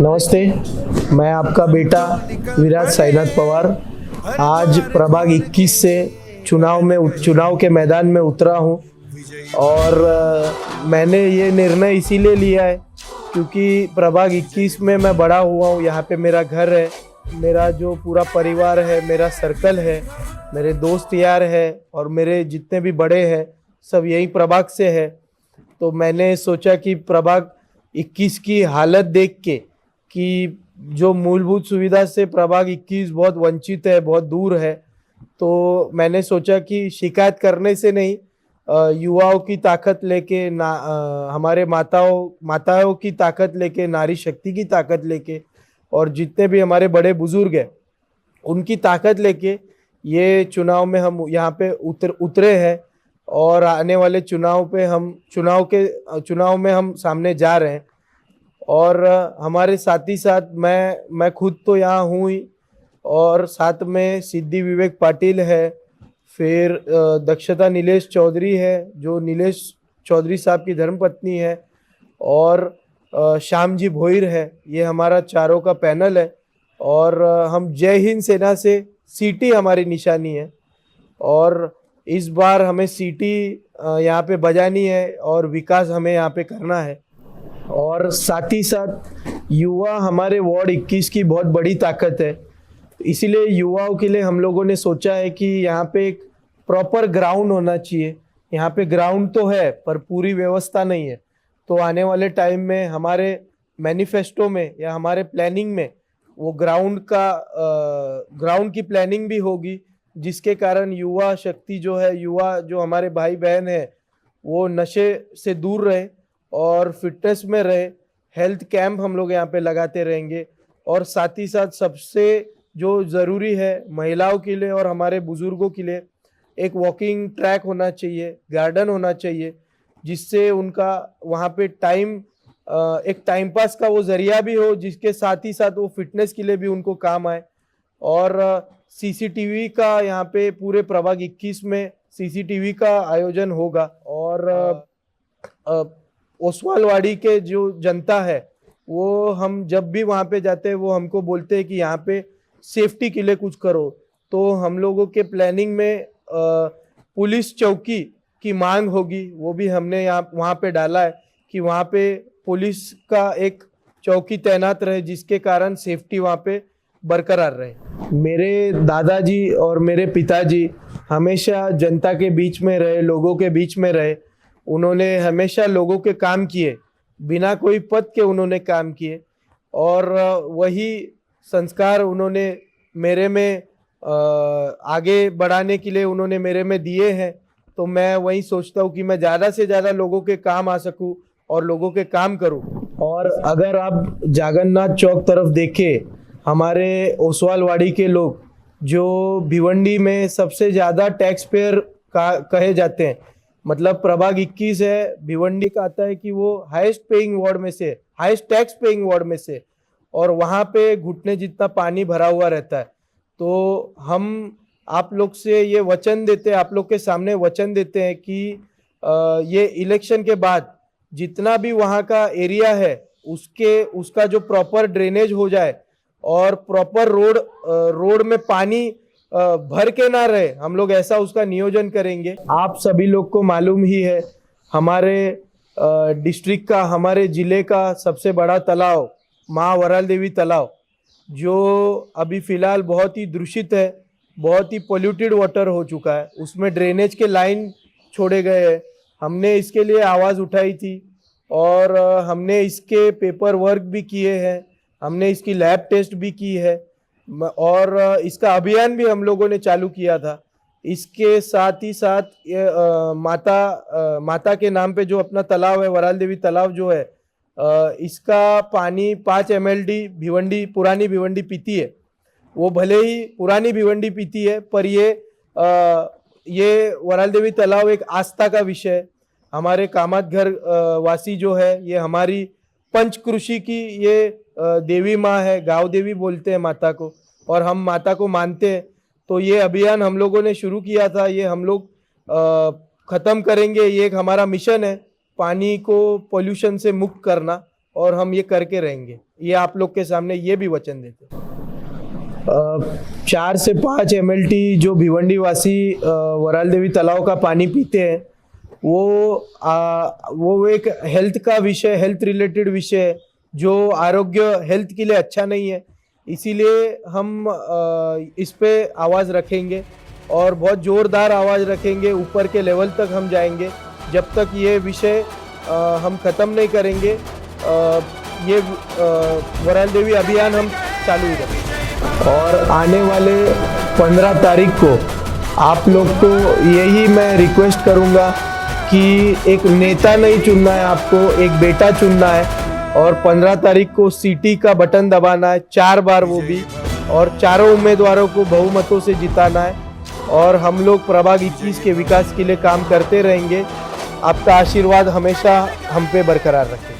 नमस्ते, मैं आपका बेटा विराज साईनाथ पवार आज प्रभाग 21 से चुनाव के मैदान में उतरा हूँ। और मैंने ये निर्णय इसीलिए लिया है क्योंकि प्रभाग 21 में मैं बड़ा हुआ हूँ। यहाँ पे मेरा घर है, मेरा जो पूरा परिवार है, मेरा सर्कल है, मेरे दोस्त यार है और मेरे जितने भी बड़े हैं सब यही प्रभाग से है। तो मैंने सोचा कि प्रभाग 21 की हालत देख के कि जो मूलभूत सुविधा से प्रभाग 21 बहुत वंचित है, बहुत दूर है, तो मैंने सोचा कि शिकायत करने से नहीं, युवाओं की ताकत लेके हमारे माताओं की ताकत लेके, नारी शक्ति की ताकत लेके और जितने भी हमारे बड़े बुजुर्ग हैं उनकी ताकत लेके ये चुनाव में हम यहाँ पे उतरे हैं। और आने वाले चुनाव में हम सामने जा रहे हैं। और हमारे साथ ही साथ मैं खुद तो यहाँ हूँ ही, और साथ में सिद्धि विवेक पाटिल है, फिर दक्षता नीलेश चौधरी है जो नीलेश चौधरी साहब की धर्मपत्नी है, और श्याम जी भोईर है। ये हमारा चारों का पैनल है और हम जय हिंद सेना से सीटी हमारी निशानी है। और इस बार हमें सीटी यहाँ पे बजानी है और विकास हमें यहाँ पे करना है। और साथ ही साथ युवा हमारे वार्ड 21 की बहुत बड़ी ताकत है, इसीलिए युवाओं के लिए हम लोगों ने सोचा है कि यहाँ पे एक प्रॉपर ग्राउंड होना चाहिए। यहाँ पे ग्राउंड तो है पर पूरी व्यवस्था नहीं है। तो आने वाले टाइम में हमारे मैनिफेस्टो में या हमारे प्लानिंग में वो ग्राउंड की प्लानिंग भी होगी, जिसके कारण युवा शक्ति जो है, युवा जो हमारे भाई बहन है वो नशे से दूर रहे और फिटनेस में रहे। हेल्थ कैंप हम लोग यहाँ पे लगाते रहेंगे। और साथ ही साथ सबसे जो ज़रूरी है महिलाओं के लिए और हमारे बुजुर्गों के लिए एक वॉकिंग ट्रैक होना चाहिए, गार्डन होना चाहिए, जिससे उनका वहाँ पे एक टाइम पास का वो जरिया भी हो, जिसके साथ ही साथ वो फिटनेस के लिए भी उनको काम आए। और सीसीटीवी का यहाँ पे पूरे प्रभाग 21 में सीसीटीवी का आयोजन होगा। और ओसवालवाड़ी के जो जनता है वो हम जब भी वहाँ पे जाते हैं वो हमको बोलते हैं कि यहाँ पे सेफ्टी के लिए कुछ करो। तो हम लोगों के प्लानिंग में पुलिस चौकी की मांग होगी, वो भी हमने वहाँ पे डाला है कि वहाँ पे पुलिस का एक चौकी तैनात रहे, जिसके कारण सेफ्टी वहाँ पे बरकरार रहे। मेरे दादाजी और मेरे पिताजी हमेशा जनता के बीच में रहे, लोगों के बीच में रहे। उन्होंने हमेशा लोगों के काम किए, बिना कोई पद के उन्होंने काम किए, और वही संस्कार उन्होंने मेरे में आगे बढ़ाने के लिए उन्होंने मेरे में दिए हैं। तो मैं वही सोचता हूँ कि मैं ज़्यादा से ज़्यादा लोगों के काम आ सकूँ और लोगों के काम करूँ। और अगर आप जगन्नाथ चौक तरफ देखें, हमारे ओसवालवाड़ी के लोग जो भिवंडी में सबसे ज़्यादा टैक्स पेयर कहे जाते हैं, मतलब प्रभाग 21 है, भिवंडी का आता है कि वो हाईएस्ट टैक्स पेइंग वार्ड में से, और वहाँ पे घुटने जितना पानी भरा हुआ रहता है। तो हम आप लोग से ये वचन देते हैं, आप लोग के सामने वचन देते हैं कि ये इलेक्शन के बाद जितना भी वहाँ का एरिया है उसका जो प्रॉपर ड्रेनेज हो जाए और प्रॉपर रोड में पानी भर के ना रहे, हम लोग ऐसा उसका नियोजन करेंगे। आप सभी लोग को मालूम ही है, हमारे डिस्ट्रिक्ट का, हमारे जिले का सबसे बड़ा तालाब माँ वराल देवी तालाब, जो अभी फिलहाल बहुत ही दूषित है, बहुत ही पोल्यूटेड वाटर हो चुका है, उसमें ड्रेनेज के लाइन छोड़े गए हैं। हमने इसके लिए आवाज़ उठाई थी और हमने इसके पेपर वर्क भी किए हैं, हमने इसकी लैब टेस्ट भी की है और इसका अभियान भी हम लोगों ने चालू किया था। इसके साथ ही साथ माता के नाम पे जो अपना तालाब है, वराल देवी तालाब जो है, इसका पानी 5 MLD पुरानी भिवंडी पीती है। वो भले ही पुरानी भिवंडी पीती है, पर ये वराल देवी तालाब एक आस्था का विषय है। हमारे कामत घर वासी जो है, ये हमारी पंचकृषि की ये देवी माँ है, गाँव देवी बोलते हैं माता को, और हम माता को मानते हैं। तो ये अभियान हम लोगों ने शुरू किया था, ये हम लोग ख़त्म करेंगे। ये एक हमारा मिशन है, पानी को पोल्यूशन से मुक्त करना। और हम ये करके रहेंगे, ये आप लोग के सामने ये भी वचन देते हैं। 4 से 5 MLT जो भिवंडी वासी वराल देवी तालाब का पानी पीते हैं, वो एक हेल्थ का विषय, हेल्थ रिलेटेड विषय है, जो आरोग्य हेल्थ के लिए अच्छा नहीं है। इसीलिए हम इस पे आवाज़ रखेंगे और बहुत ज़ोरदार आवाज़ रखेंगे, ऊपर के लेवल तक हम जाएंगे जब तक ये विषय हम ख़त्म नहीं करेंगे। ये वराल देवी अभियान हम चालू ही रखेंगे। और आने वाले 15 तारीख को आप लोग को यही मैं रिक्वेस्ट करूँगा कि एक नेता नहीं चुनना है, आपको एक बेटा चुनना है और 15 तारीख को सीटी का बटन दबाना है 4 बार, वो भी, और चारों उम्मीदवारों को बहुमतों से जिताना है। और हम लोग प्रभाग 21 के विकास के लिए काम करते रहेंगे। आपका आशीर्वाद हमेशा हम पे बरकरार रखें।